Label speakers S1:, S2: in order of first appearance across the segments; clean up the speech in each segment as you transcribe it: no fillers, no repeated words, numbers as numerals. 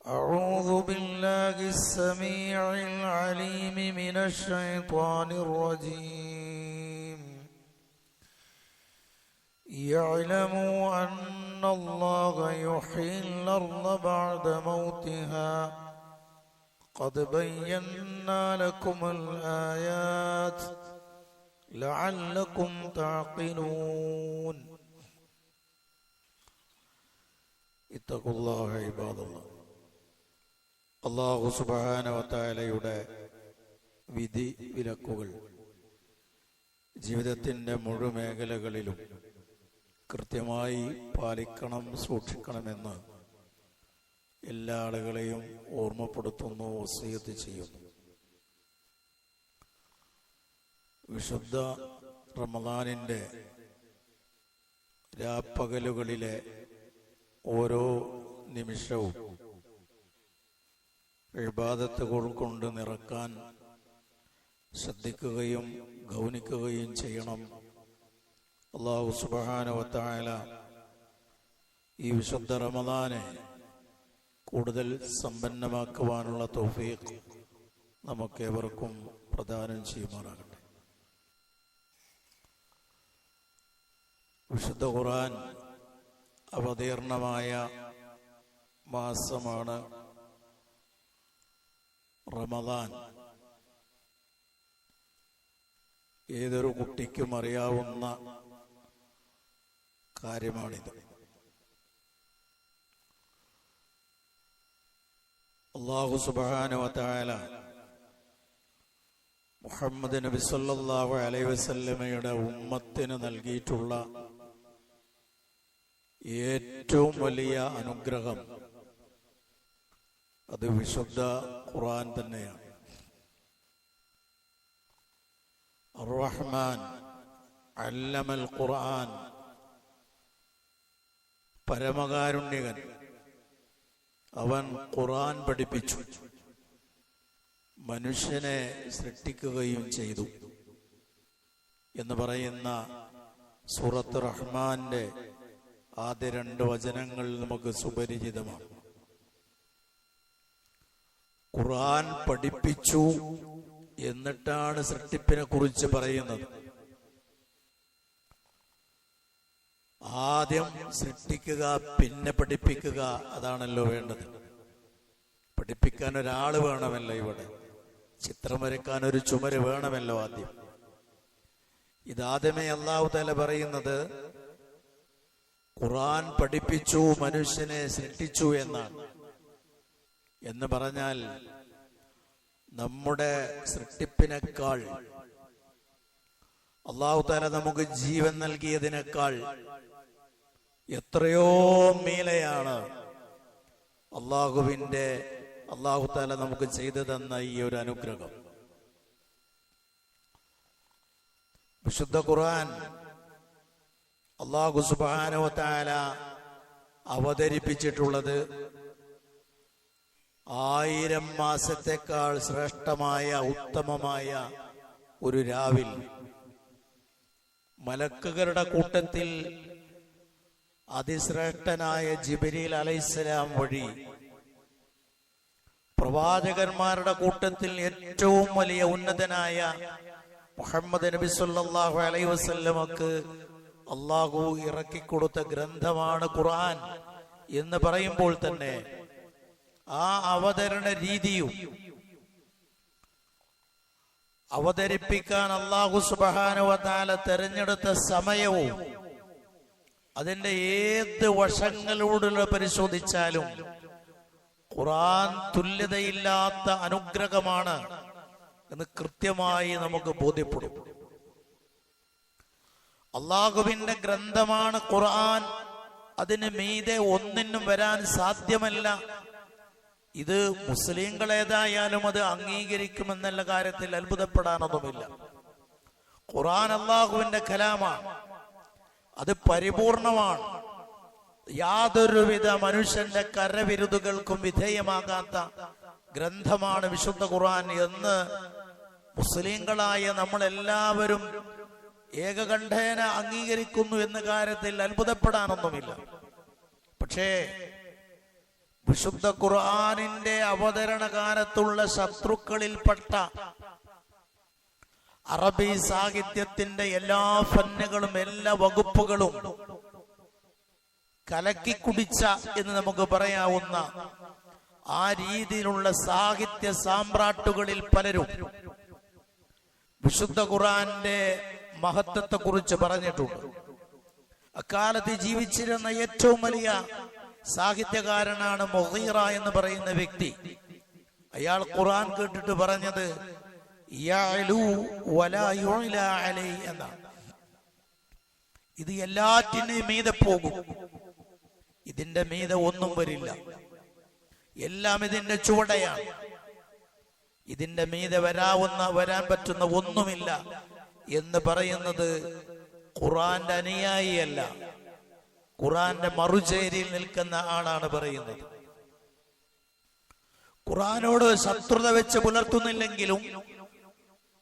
S1: أعوذ بالله السميع العليم من الشيطان الرجيم يعلموا أن الله يحيي الأرض بعد موتها قد بينا لكم الآيات لعلكم تعقلون اتقوا الله عباد الله. അല്ലാഹു സുബ്ഹാനഹു വ തആലയുടെ വിധി വിലക്കുകൾ ജീവിതത്തിൻ്റെ മുഴുവൻ മേഖലകളിലും കൃത്യമായി പാലിക്കണം, സൂക്ഷിക്കണമെന്ന് എല്ലാ ആളുകളെയും ഓർമ്മപ്പെടുത്തുന്നു, വസിയത്ത് ചെയ്യുന്നു. വിശുദ്ധ റമദാനിൻ്റെ രാപ്പകലുകളിലെ ഓരോ നിമിഷവും ഇബാദത്തുകൾ കൊണ്ട് നിറക്കാൻ ശ്രദ്ധിക്കുകയും ഗൗനിക്കുകയും ചെയ്യണം. അല്ലാഹു സുബ്ഹാനഹു വ തആല ഈ വിശുദ്ധ റമദാനെ കൂടുതൽ സമ്പന്നമാക്കുവാനുള്ള തൗഫീഖ് നമുക്കേവർക്കും പ്രദാനം ചെയ്യുമാറാകട്ടെ. വിശുദ്ധ ഖുർആൻ അവതീർണമായ മാസമാണ് റമദാൻ. ഏതൊരു കുട്ടിക്കും അറിയാവുന്ന കാര്യമാണിത്. അല്ലാഹു സുബ്ഹാനഹു വ തആല മുഹമ്മദ് നബി സല്ലല്ലാഹു അലൈഹി വസല്ലമയുടെ ഉമ്മത്തിന് നൽകിയിട്ടുള്ള ഏറ്റവും വലിയ അനുഗ്രഹം അത് വിശുദ്ധ ഖുർആൻ തന്നെയാണ്. അർ-റഹ്മാൻ അല്ലമൽ ഖുർആൻ, പരമകാരുണ്യകൻ, അവൻ ഖുർആൻ പഠിപ്പിച്ചു, മനുഷ്യനെ സൃഷ്ടിക്കുകയും ചെയ്തു എന്ന് പറയുന്ന സൂറത്ത് റഹ്മാന്റെ ആദ്യ 2 വചനങ്ങൾ നമുക്ക് സുപരിചിതമാണ്. ഖുർആൻ പഠിപ്പിച്ചു എന്നിട്ടാണ് സൃഷ്ടിപ്പിനെ കുറിച്ച് പറയുന്നത്. ആദ്യം സൃഷ്ടിക്കുക, പിന്നെ പഠിപ്പിക്കുക, അതാണല്ലോ വേണ്ടത്. പഠിപ്പിക്കാൻ ഒരാള് വേണമല്ലോ, ഇവിടെ ചിത്രം വരയ്ക്കാൻ ഒരു ചുമര് വേണമല്ലോ ആദ്യം. ഇതാദ്യമേ അല്ലാഹു തആല പറയുന്നത് ഖുർആൻ പഠിപ്പിച്ചു, മനുഷ്യനെ സൃഷ്ടിച്ചു എന്നാണ്. എന്ന് പറഞ്ഞാൽ നമ്മുടെ സൃഷ്ടിപ്പിനേക്കാൾ, അല്ലാഹു തആല നമുക്ക് ജീവൻ നൽകിയതിനേക്കാൾ എത്രയോ മീലയാണ് അല്ലാഹു തആല നമുക്ക് ചെയ്തു തന്ന ഈ ഒരു അനുഗ്രഹം. വിശുദ്ധ ഖുർആൻ അല്ലാഹു സുബ്ഹാനഹു വ തആല അവതരിപ്പിച്ചിട്ടുള്ളത് 1000 മാസത്തെക്കാൾ ശ്രേഷ്ഠമായ ഉത്തമമായ ഒരു രാവിൽ മലക്കുകളുടെ കൂട്ടത്തിൽ അതിശ്രേഷ്ഠനായ ജിബ്രീൽ അലൈഹിസ്സലാം വഴി പ്രവാചകന്മാരുടെ കൂട്ടത്തിൽ ഏറ്റവും വലിയ ഉന്നതനായ മുഹമ്മദ് നബി സല്ലല്ലാഹു അലൈഹി വസല്ലമക്ക് അല്ലാഹു ഇറക്കിക്കൊടുത്ത ഗ്രന്ഥമാണ് ഖുർആൻ എന്ന് പറയുമ്പോൾ തന്നെ ആ അവതരണ രീതിയും അവതരിപ്പിക്കാൻ അല്ലാഹു സുബ്ഹാനഹു വ തആല തെരഞ്ഞെടുത്ത സമയവും അതിന്റെ ഏത് വശങ്ങളിലൂടെ പരിശോധിച്ചാലും ഖുർആൻ തുല്യതയില്ലാത്ത അനുഗ്രഹമാണ് എന്ന് കൃത്യമായി നമുക്ക് ബോധ്യപ്പെടും. അല്ലാഹുവിന്റെ ഗ്രന്ഥമാണ് ഖുർആൻ. അതിന് മീതെ ഒന്നിനും വരാൻ സാധ്യമല്ല. ഇത് മുസ്ലിങ്ങളേതായാലും അത് അംഗീകരിക്കുമെന്നുള്ള കാര്യത്തിൽ അത്ഭുതപ്പെടാനൊന്നുമില്ല. ഖുർആൻ അല്ലാഹുവിന്റെ കലാമാണ്, അത് പരിപൂർണമാണ്. യാതൊരുവിധ മനുഷ്യന്റെ കരവിരുതുകൾക്കും വിധേയമാകാത്ത ഗ്രന്ഥമാണ് വിശുദ്ധ ഖുർആൻ എന്ന് മുസ്ലിങ്ങളായ നമ്മളെല്ലാവരും ഏകകണ്ഠേന അംഗീകരിക്കുന്നു എന്ന കാര്യത്തിൽ അത്ഭുതപ്പെടാനൊന്നുമില്ല. പക്ഷേ വിശുദ്ധ ഖുർആനിന്റെ അവതരണ കാലത്തുള്ള ശത്രുക്കളിൽപ്പെട്ട അറബി സാഹിത്യത്തിന്റെ എല്ലാ ഫന്നുകളും എല്ലാ വകുപ്പുകളും കലക്കി കുടിച്ച എന്ന് നമുക്ക് പറയാവുന്ന ആ രീതിയിലുള്ള സാഹിത്യ സാമ്രാട്ടുകളിൽ പലരും വിശുദ്ധ ഖുർആന്റെ മഹത്വത്തെ കുറിച്ച് പറഞ്ഞിട്ടുണ്ട്. അക്കാലത്ത് ജീവിച്ചിരുന്ന ഏറ്റവും വലിയ സാഹിത്യകാരനാണ് മുഗീറ എന്ന് പറയുന്ന വ്യക്തി. അയാൾ ഖുർആൻ കേട്ടിട്ട് പറഞ്ഞത് യഅലു വലാ യുഅല അലൈ എന്നാണ്. ഇത് എല്ലാറ്റിനും മീതെ പോകും, ഇതിന്റെ മീതെ ഒന്നും വരില്ല, എല്ലാം ഇതിന്റെ ചുവടയാണ്, ഇതിന്റെ മീതെ വരാൻ പറ്റുന്ന ഒന്നുമില്ല എന്ന് പറയുന്നത് ഖുർആന്റെ അനുയായിയല്ല, ഖുർആന്റെ മറുചേരിയിൽ നിൽക്കുന്ന ആളാണ് പറയുന്നത്. ഖുർആനോട് ശത്രുത വെച്ച് പുലർത്തുന്നില്ലെങ്കിലും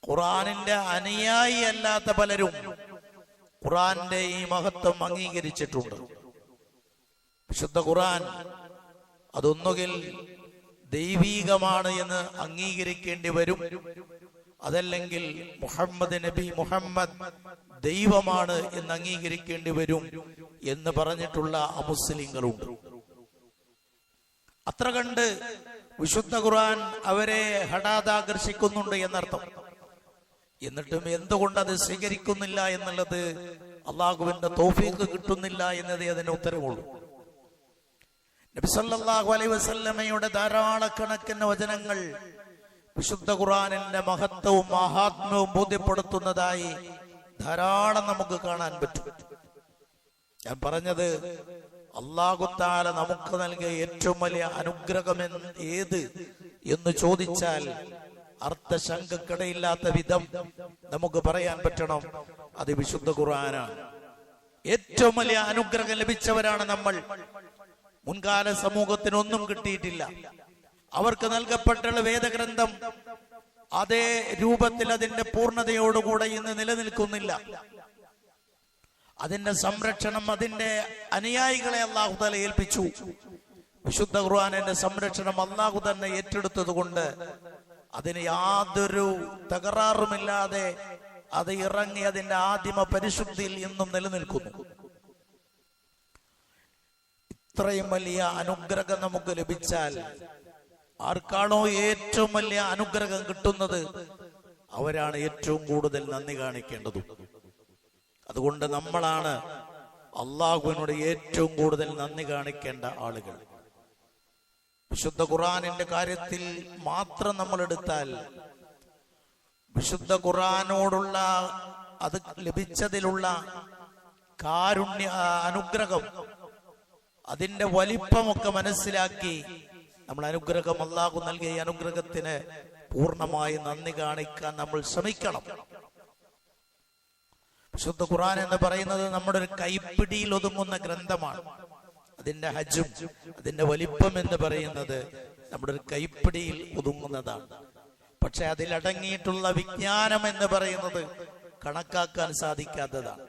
S1: ഖുർആനിന്റെ അനുയായി അല്ലാത്ത പലരും ഖുർആന്റെ ഈ മഹത്വം അംഗീകരിച്ചിട്ടുണ്ട്. വിശുദ്ധ ഖുർആൻ അതൊന്നുകിൽ ദൈവീകമാണ് എന്ന് അംഗീകരിക്കേണ്ടി വരും, അതല്ലെങ്കിൽ മുഹമ്മദ് ദൈവമാണ് എന്ന് അംഗീകരിക്കേണ്ടി വരും എന്ന് പറഞ്ഞിട്ടുള്ള അമുസ്ലിങ്ങളുണ്ട്. അത്ര കണ്ട് വിശുദ്ധ ഖുർആൻ അവരെ ഹഠാതാകർഷിക്കുന്നുണ്ട് എന്നർത്ഥം. എന്നിട്ടും എന്തുകൊണ്ട് അത് സ്വീകരിക്കുന്നില്ല എന്നുള്ളത് അള്ളാഹുവിന്റെ തൗഫീഖ് കിട്ടുന്നില്ല എന്നതേ അതിന് ഉത്തരവുള്ളൂ. നബി സല്ലല്ലാഹു അലൈഹി വസല്ലമയുടെ ധാരാളക്കണക്കിന് വചനങ്ങൾ വിശുദ്ധ ഖുർആനിന്റെ മഹത്വവും മഹാത്മ്യവും ബോധ്യപ്പെടുത്തുന്നതായി ധാരാളം നമുക്ക് കാണാൻ പറ്റും. ഞാൻ പറഞ്ഞത് അല്ലാഹു തആല നമുക്ക് നൽകിയ ഏറ്റവും വലിയ അനുഗ്രഹം ഏത് എന്ന് ചോദിച്ചാൽ അർത്ഥശങ്കക്കിടയില്ലാത്ത വിധം നമുക്ക് പറയാൻ പറ്റണം, അത് വിശുദ്ധ ഖുർആനാണ്. ഏറ്റവും വലിയ അനുഗ്രഹം ലഭിച്ചവരാണ് നമ്മൾ. മുൻകാല സമൂഹത്തിനൊന്നും കിട്ടിയിട്ടില്ല. അവർക്ക് നൽകപ്പെട്ടുള്ള വേദഗ്രന്ഥം അതേ രൂപത്തിൽ അതിന്റെ പൂർണ്ണതയോടുകൂടെ ഇന്ന് നിലനിൽക്കുന്നില്ല. അതിന്റെ സംരക്ഷണം അതിന്റെ അനുയായികളെ അല്ലാഹു തആല ഏൽപ്പിച്ചു. വിശുദ്ധ ഖുർആനിന്റെ സംരക്ഷണം അല്ലാഹു തന്നെ ഏറ്റെടുത്തത് കൊണ്ട് അതിന് യാതൊരു തകരാറുമില്ലാതെ അത് ഇറങ്ങി അതിന്റെ ആദിമ പരിശുദ്ധിയിൽ ഇന്നും നിലനിൽക്കുന്നു. ഇത്രയും വലിയ അനുഗ്രഹം നമുക്ക് ലഭിച്ചാൽ ആർക്കാണോ ഏറ്റവും വലിയ അനുഗ്രഹം കിട്ടുന്നത് അവരാണ് ഏറ്റവും കൂടുതൽ നന്ദി കാണിക്കേണ്ടതും. അതുകൊണ്ട് നമ്മളാണ് അള്ളാഹുവിനോട് ഏറ്റവും കൂടുതൽ നന്ദി കാണിക്കേണ്ട ആളുകൾ. വിശുദ്ധ ഖുർആനിന്റെ കാര്യത്തിൽ മാത്രം നമ്മൾ എടുത്താൽ വിശുദ്ധ ഖുർആനോടുള്ള അത് ലഭിച്ചതിലുള്ള കാരുണ്യ അനുഗ്രഹം അതിന്റെ വലിപ്പമൊക്കെ മനസ്സിലാക്കി നമ്മൾ അനുഗ്രഹം അല്ലാഹു നൽകിയ ഈ അനുഗ്രഹത്തിന് പൂർണ്ണമായി നന്ദി കാണിക്കാൻ നമ്മൾ ശ്രമിക്കണം. വിശുദ്ധ ഖുർആൻ എന്ന് പറയുന്നത് നമ്മുടെ ഒരു കൈപ്പിടിയിൽ ഒതുങ്ങുന്ന ഗ്രന്ഥമാണ്. അതിന്റെ ഹജ്ജും അതിന്റെ വലിപ്പം എന്ന് പറയുന്നത് നമ്മുടെ ഒരു കൈപ്പിടിയിൽ ഒതുങ്ങുന്നതാണ്. പക്ഷെ അതിലടങ്ങിയിട്ടുള്ള വിജ്ഞാനം എന്ന് പറയുന്നത് കണക്കാക്കാൻ സാധിക്കാത്തതാണ്.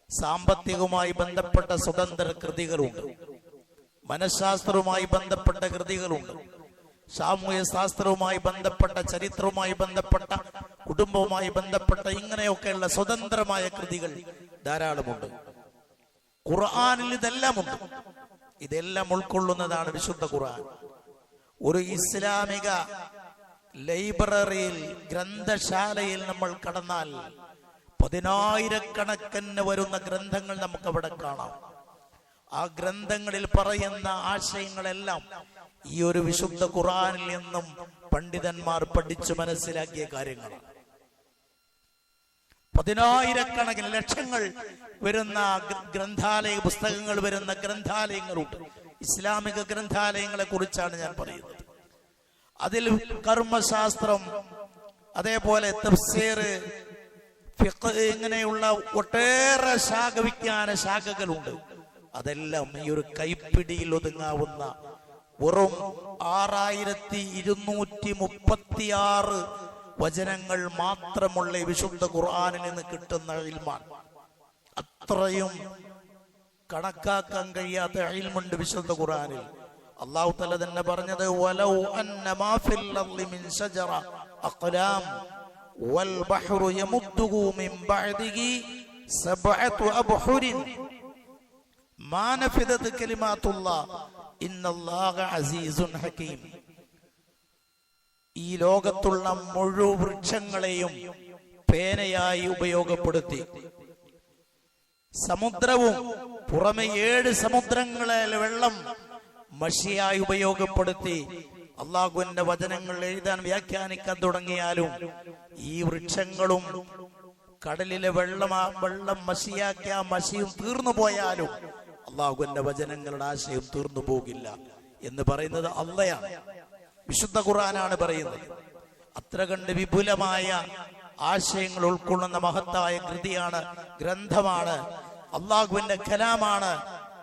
S1: സാമ്പത്തികവുമായി ബന്ധപ്പെട്ട സ്വതന്ത്ര കൃതികളുണ്ട്, മനഃശാസ്ത്രവുമായി ബന്ധപ്പെട്ട കൃതികളുണ്ട്, സാമൂഹ്യ ശാസ്ത്രവുമായി ബന്ധപ്പെട്ട, ചരിത്രവുമായി ബന്ധപ്പെട്ട, കുടുംബവുമായി ബന്ധപ്പെട്ട ഇങ്ങനെയൊക്കെയുള്ള സ്വതന്ത്രമായ കൃതികൾ ധാരാളമുണ്ട്. ഖുർആനിൽ ഇതെല്ലാമുണ്ട്. ഇതെല്ലാം ഉൾക്കൊള്ളുന്നതാണ് വിശുദ്ധ ഖുർആൻ. ഒരു ഇസ്ലാമിക ലൈബ്രറിയിൽ, ഗ്രന്ഥശാലയിൽ നമ്മൾ കടന്നാൽ 10,000-കണക്കിന് വരുന്ന ഗ്രന്ഥങ്ങൾ നമുക്ക് അവിടെ കാണാം. ആ ഗ്രന്ഥങ്ങളിൽ പറയുന്ന ആശയങ്ങളെല്ലാം ഈ ഒരു വിശുദ്ധ ഖുർആനിൽ നിന്നും പണ്ഡിതന്മാർ പഠിച്ചു മനസ്സിലാക്കിയ കാര്യങ്ങളാണ്. 10,000-കണക്കിന് ലക്ഷങ്ങൾ വരുന്ന ഗ്രന്ഥാലയ പുസ്തകങ്ങൾ വരുന്ന ഗ്രന്ഥാലയങ്ങളുണ്ട്. ഇസ്ലാമിക ഗ്രന്ഥാലയങ്ങളെ കുറിച്ചാണ് ഞാൻ പറയുന്നത്. അതിൽ കർമ്മശാസ്ത്രം, അതേപോലെ തഫ്സീർ, ഫിഖ്, ഇങ്ങനെയുള്ള ഒട്ടേറെ വിജ്ഞാന ശാഖകളുണ്ട്. അതെല്ലാം ഈ ഒരു കൈപ്പിടിയിൽ ഒതുങ്ങാവുന്ന വെറും 6236 വചനങ്ങൾ മാത്രമുള്ള വിശുദ്ധ ഖുർആനിൽ നിന്ന് കിട്ടുന്ന ഇൽമാണ്. അത്രയും കണക്കാക്കാൻ കഴിയാത്ത ഇൽമുണ്ട് വിശുദ്ധ ഖുർആനിൽ. അല്ലാഹു തആല തന്നെ പറഞ്ഞത് വലൗ അന്ന മാ ഫിൽ അർളി മിൻ ശജറ അഖ്ലാം വൽ ബഹ്റു യമുദ്ദുഹു മിൻ ബഅദിഹി സബ്അതു അബ്ഹുരിൻ മാ നഫിദത് കലിമാത്തുല്ലാഹ് ഇന്നല്ലാഹ അസീസുൻ ഹകീം. ഈ ലോകത്തുള്ള മുഴുവൻ വൃക്ഷങ്ങളെയും പേനയായി ഉപയോഗപ്പെടുത്തി, സമുദ്രവും പുറമെ 7 സമുദ്രങ്ങളിലെ വെള്ളം മഷിയായി ഉപയോഗപ്പെടുത്തി അള്ളാഹുവിന്റെ വചനങ്ങൾ എഴുതാൻ വ്യാഖ്യാനിക്കാൻ തുടങ്ങിയാലും ഈ വൃക്ഷങ്ങളും കടലിലെ വെള്ളം മഷിയാക്കിയ മഷിയും തീർന്നു പോയാലും അള്ളാഹുവിന്റെ വചനങ്ങളുടെ ആശയം തീർന്നു പോകില്ല എന്ന് പറയുന്നത് അള്ളയാണ്, വിശുദ്ധ ഖുർആനാണ് പറയുന്നത്. അത്ര കണ്ട് വിപുലമായ ആശയങ്ങൾ ഉൾക്കൊള്ളുന്ന മഹത്തായ കൃതിയാണ്, ഗ്രന്ഥമാണ്, അള്ളാഹുവിന്റെ കലാമാണ്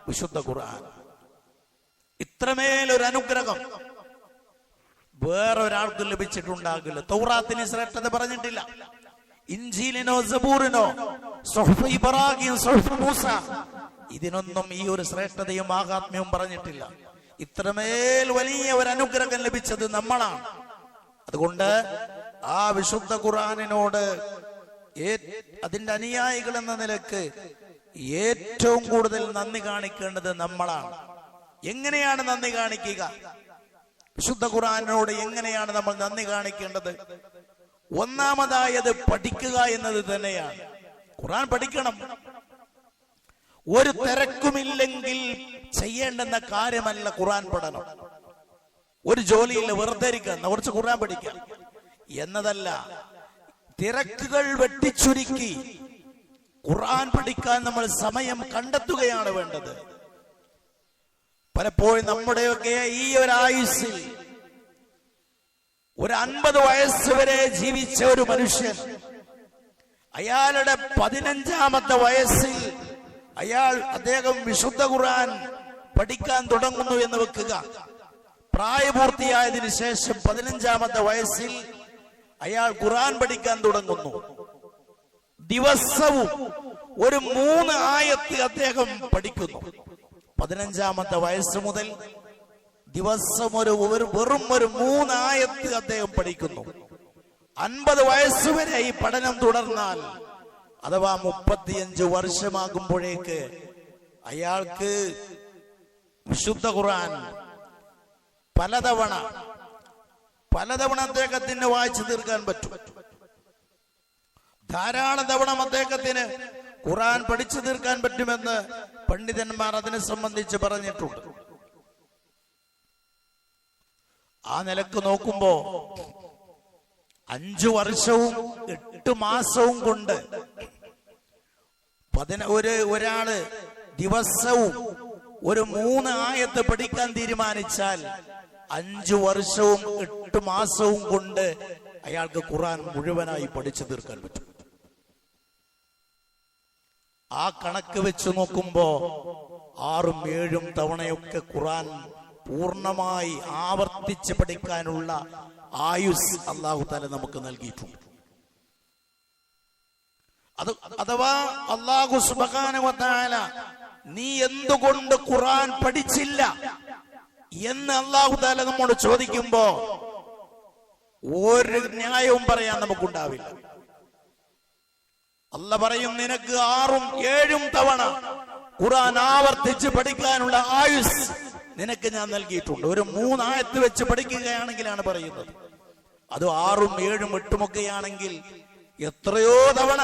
S1: വിശുദ്ധ ഖുർആൻ. ഇത്രമേലൊരു അനുഗ്രഹം വേറൊരാൾക്കും ലഭിച്ചിട്ടുണ്ടാകില്ല. തൗറാത്തിന് ശ്രേഷ്ഠത പറഞ്ഞിട്ടില്ല, ഇൻജീലിനോ സബൂറിനോ സുഹ്ഫ് ഇബ്രാഹിം സുഹ്ഫ് മൂസ ഇതിനൊന്നും ഈ ഒരു ശ്രേഷ്ഠതയും ആഹാത്മ്യവും പറഞ്ഞിട്ടില്ല. ഇത്രമേൽ വലിയ ഒരു അനുഗ്രഹം ലഭിച്ചത് നമ്മളാണ്. അതുകൊണ്ട് ആ വിശുദ്ധ ഖുർആനിനോട് അതിന്റെ അനുയായികൾ എന്ന നിലക്ക് ഏറ്റവും കൂടുതൽ നന്ദി കാണിക്കേണ്ടത് നമ്മളാണ്. എങ്ങനെയാണ് നന്ദി കാണിക്കുക? വിശുദ്ധ ഖുർആനിനോട് എങ്ങനെയാണ് നമ്മൾ നന്ദി കാണിക്കേണ്ടത്? ഒന്നാമതായത് പഠിക്കുക എന്നത് തന്നെയാണ്. ഖുർആൻ പഠിക്കണം. ഒരു തിരക്കുമില്ലെങ്കിൽ ചെയ്യേണ്ടുന്ന കാര്യമല്ല ഖുർആൻ പഠനം. ഒരു ജോലിയില്ല, വെറുതെ ഇരിക്കുക, കുറച്ച് ഖുർആൻ പഠിക്കുക എന്നതല്ല. തിരക്കുകൾ വെട്ടിച്ചുരുക്കി ഖുർആൻ പഠിക്കാൻ നമ്മൾ സമയം കണ്ടെത്തുകയാണ് വേണ്ടത്. പലപ്പോഴും നമ്മുടെയൊക്കെ ഈ ഒരു ആയുസ്സിൽ ഒരു 50 വയസ്സ് വരെ ജീവിച്ച ഒരു മനുഷ്യൻ, അയാളുടെ 15ാമത്തെ വയസ്സിൽ അദ്ദേഹം വിശുദ്ധ ഖുർആൻ പഠിക്കാൻ തുടങ്ങുന്നു എന്ന് വെക്കുക. പ്രായപൂർത്തിയായതിനു ശേഷം 15ാമത്തെ വയസ്സിൽ അയാൾ ഖുർആൻ പഠിക്കാൻ തുടങ്ങുന്നു. ദിവസവും ഒരു 3 ആയത്ത് അദ്ദേഹം പഠിക്കുന്നു. 15ാമത്തെ വയസ്സ് മുതൽ ദിവസം വെറും 3 ആയത്ത് അദ്ദേഹം പഠിക്കുന്നു. 50 വയസ്സ് വരെ ഈ പഠനം തുടർന്നാൽ, അഥവാ 35 വർഷമാകുമ്പോഴേക്ക് അയാൾക്ക് വിശുദ്ധ ഖുർആൻ പലതവണ അദ്ദേഹത്തിന് വായിച്ചു തീർക്കാൻ പറ്റും. ധാരാളം തവണ അദ്ദേഹത്തിന് ഖുർആൻ പഠിച്ചു തീർക്കാൻ പറ്റുമെന്ന് പണ്ഡിതന്മാർ അതിനെ സംബന്ധിച്ച് പറഞ്ഞിട്ടുണ്ട്. ആ നിലക്ക് നോക്കുമ്പോ 5 വർഷവും 8 മാസവും കൊണ്ട് ഒരാള് ദിവസവും ഒരു 3 ആയത്ത് പഠിക്കാൻ തീരുമാനിച്ചാൽ 5 വർഷവും 8 മാസവും കൊണ്ട് അയാൾക്ക് ഖുർആൻ മുഴുവനായി പഠിച്ചു തീർക്കാൻ പറ്റും. ആ കണക്ക് വെച്ച് നോക്കുമ്പോ 6ഉം 7ഉം തവണയൊക്കെ ഖുർആൻ പൂർണ്ണമായി ആവർത്തിച്ച് പഠിക്കാനുള്ള ആയുസ് അല്ലാഹു തആല നമുക്ക് നൽകിയിട്ടുണ്ട്. അഥവാ അല്ലാഹു സുബ്ഹാനഹു വ തആല നീ എന്തുകൊണ്ട് ഖുർആൻ പഠിച്ചില്ല എന്ന് അല്ലാഹു തആല നമ്മോട് ചോദിക്കുമ്പോ ഒരു ന്യായവും പറയാൻ നമുക്കുണ്ടാവില്ല. അല്ല പറയും, നിനക്ക് 6ഉം 7ഉം തവണ ഖുർആൻ ആവർത്തിച്ച് പഠിക്കാനുള്ള ആയുസ് നിനക്ക് ഞാൻ നൽകിയിട്ടുണ്ട്. ഒരു 3 ആയത്ത് വെച്ച് പഠിക്കുകയാണെങ്കിലാണ് പറയുന്നത്. അത് 6ഉം 7ഉം 8ഉം ഒക്കെയാണെങ്കിൽ എത്രയോ തവണ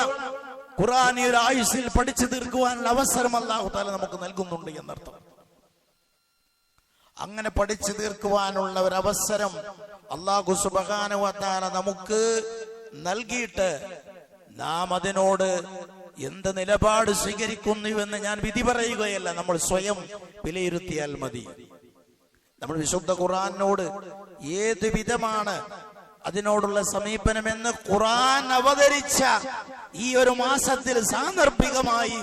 S1: ഖുർആൻ ഈ ഒരു ആയുസ്സിൽ പഠിച്ചു തീർക്കുവാനുള്ള അവസരം അല്ലാഹു തആല നമുക്ക് നൽകുന്നുണ്ട് എന്നർത്ഥം. അങ്ങനെ പഠിച്ചു തീർക്കുവാനുള്ള ഒരു അവസരം അല്ലാഹു സുബ്ഹാനഹു വ തആല നമുക്ക് നൽകിയിട്ട് നാം അതിനോട് എന്ത് നിലപാട് സ്വീകരിക്കുന്നുവെന്ന് ഞാൻ വിധി പറയുകയല്ല, നമ്മൾ സ്വയം വിലയിരുത്തിയാൽ മതി. നമ്മൾ വിശുദ്ധ ഖുർആനോട് ഏത് വിധമാണ് അതിനോടുള്ള സമീപനമെന്ന് ഖുർആൻ അവതരിച്ച ഈ ഒരു മാസത്തിൽ സാന്ദർഭികമായി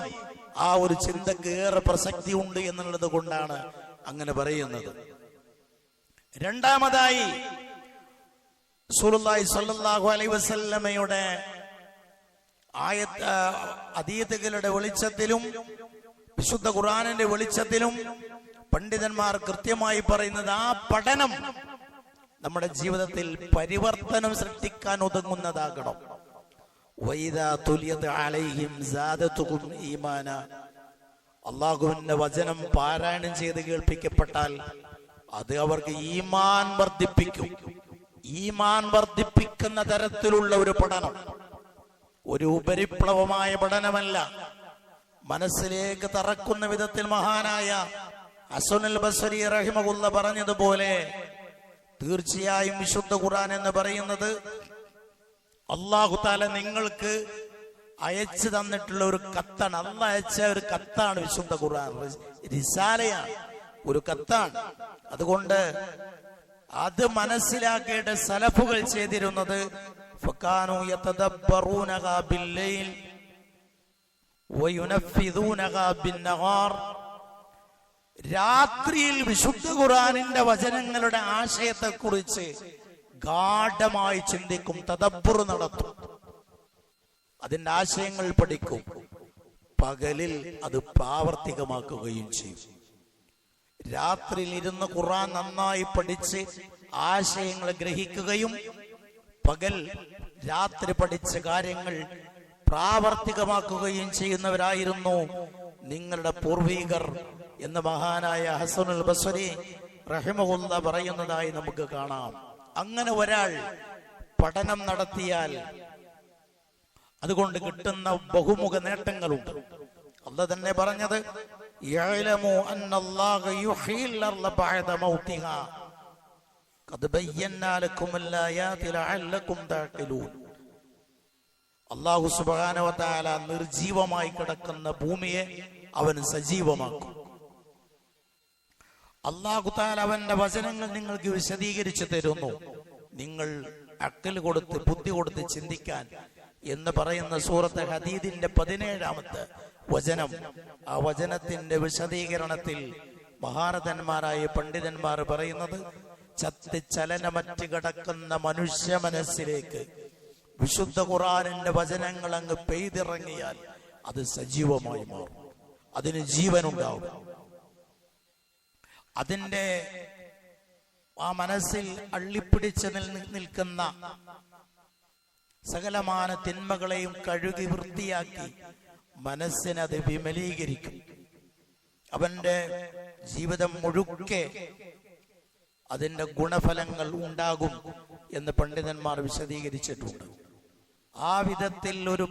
S1: ആ ഒരു ചിന്തക്ക് ഏറെ പ്രസക്തി ഉണ്ട് എന്നുള്ളത് കൊണ്ടാണ് അങ്ങനെ പറയുന്നത്. രണ്ടാമതായി റസൂലുള്ളാഹി സ്വല്ലല്ലാഹു അലൈഹി വസല്ലമയുടെ ഹദീസുകളുടെ വെളിച്ചത്തിലും വിശുദ്ധ ഖുർആനിന്റെ വെളിച്ചത്തിലും പണ്ഡിതന്മാർ കൃത്യമായി പറയുന്നത് ആ പഠനം നമ്മുടെ ജീവിതത്തിൽ പരിവർത്തനം സൃഷ്ടിക്കാൻ ഒതുങ്ങുന്നതാകണം. വൈദാ തുലിയത് അലൈഹിം സാദതുഹും ഈമാന, അല്ലാഹുവിന്റെ വചനം പാരായണം ചെയ്ത് കേൾപ്പിക്കപ്പെട്ടാൽ അത് അവർക്ക് ഈമാൻ വർദ്ധിപ്പിക്കും. ഈമാൻ വർദ്ധിപ്പിക്കുന്ന തരത്തിലുള്ള ഒരു പഠനം, ഒരു ഉപരിപ്ലവമായ പഠനമല്ല, മനസ്സിലേക്ക് തറക്കുന്ന വിധത്തിൽ മഹാനായ ഹസനുൽ ബസ്രി റഹിമഹുല്ല പറഞ്ഞതുപോലെ തീർച്ചയായും വിശുദ്ധ ഖുർആൻ എന്ന് പറയുന്നത് അല്ലാഹു തആല നിങ്ങൾക്ക് അയച്ചു തന്നിട്ടുള്ള ഒരു കത്താണ്. അല്ലാഹ് അയച്ച ഒരു കത്താണ് വിശുദ്ധ ഖുർആൻ, റിസാലയാണ്, ഒരു കത്താണ്. അതുകൊണ്ട് അത് മനസ്സിലാക്കിയിട്ട് സലഫുകൾ ചെയ്തിരുന്നത് ഫകാനൂ യതദബ്ബറൂനഹ ബില്ലൈൽ വയുനഫിദൂനഹ ബിന്നഹാർ, രാത്രിയിൽ വിശുദ്ധ ഖുർആനിന്റെ വചനങ്ങളുടെ ആശയത്തെക്കുറിച്ച് ഗാഢമായി ചിന്തിക്കും, തദബ്ബുർ നടത്തും, അതിന്റെ ആശയങ്ങൾ പഠിക്കും, പകലിൽ അത് പ്രാവർത്തികമാക്കുകയും ചെയ്യും. രാത്രിയിൽ ഇരുന്ന് ഖുർആൻ നന്നായി പഠിച്ച് ആശയങ്ങൾ ഗ്രഹിക്കുകയും പകൽ രാത്രി പഠിച്ച കാര്യങ്ങൾ പ്രാവർത്തികമാക്കുകയും ചെയ്യുന്നവരായിരുന്നു നിങ്ങളുടെ പൂർവികർ എന്ന് മഹാനായ ഹസനുൽ ബസ്രി റഹിമഹുല്ല പറയുന്നതായി നമുക്ക് കാണാം. അങ്ങനെ ഒരാൾ പഠനം നടത്തിയാൽ അതുകൊണ്ട് കിട്ടുന്ന ബഹുമുഖ നേട്ടങ്ങളുണ്ട്. അല്ലാഹ് തന്നെ പറഞ്ഞത് യഅലമു അന്നല്ലാഹ യുഹ്യിൽ അർള ബഅദ മൗതിഹാ ഖദ് ബയ്യനാ ലക്കുമുൽ ആയാതി ലഅല്ലക്കും തഅഖിലൂൻ. അല്ലാഹു സുബ്ഹാനഹു വ തആല നിർജീവമായി കിടക്കുന്ന ഭൂമിയെ അവൻ സജീവമാക്കും. അല്ലാഹു തആല അവന്റെ വചനങ്ങൾ നിങ്ങൾക്ക് വിശദീകരിച്ചു തരുന്നു, നിങ്ങൾ അക്കൽ കൊടുത്ത് ബുദ്ധി കൊടുത്ത് ചിന്തിക്കാൻ എന്ന് പറയുന്ന സൂറത്ത് ഹദീദിന്റെ 17-ാമത്തെ വചനം. ആ വചനത്തിന്റെ വിശദീകരണത്തിൽ മഹാരഥന്മാരായ പണ്ഡിതന്മാർ പറയുന്നത് ചത്ത് ചലനമറ്റ് കിടക്കുന്ന മനുഷ്യ മനസ്സിലേക്ക് വിശുദ്ധ ഖുർആനിന്റെ വചനങ്ങൾ അങ്ങ് പെയ്തിറങ്ങിയാൽ അത് സജീവമായി മാറും, അതിന് ജീവനുണ്ടാവും. അതിന്റെ ആ മനസ്സിൽ അള്ളിപ്പിടിച്ച് നിൽക്കുന്ന സകലമാന തിന്മകളെയും കഴുകി വൃത്തിയാക്കി മനസ്സിനത് വിമലീകരിക്കും. അവന്റെ ജീവിതം മുഴുക്കെ അതിന്റെ ഗുണഫലങ്ങൾ ഉണ്ടാകും എന്ന് പണ്ഡിതന്മാർ വിശദീകരിച്ചിട്ടുണ്ട്. ആ വിധത്തിൽ ഒരു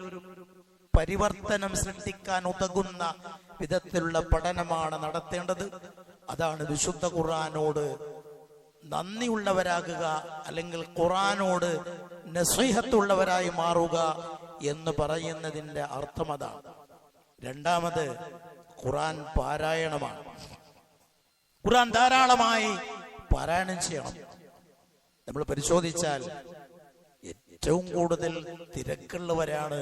S1: പരിവർത്തനം സൃഷ്ടിക്കാൻ ഉതകുന്ന വിധത്തിലുള്ള പഠനമാണ് നടത്തേണ്ടത്. അതാണ് വിശുദ്ധ ഖുർആനോട് നന്ദിയുള്ളവരാകുക, അല്ലെങ്കിൽ ഖുർആനോട് നസീഹത്തുള്ളവരായി മാറുക എന്ന് പറയുന്നതിന്റെ അർത്ഥം അതാണ്. രണ്ടാമത് ഖുർആൻ പാരായണമാണ്. ഖുർആൻ ധാരാളമായി പാരായണം ചെയ്യണം. നമ്മൾ പരിശോധിച്ചാൽ ഏറ്റവും കൂടുതൽ തിരക്കുള്ളവരാണ്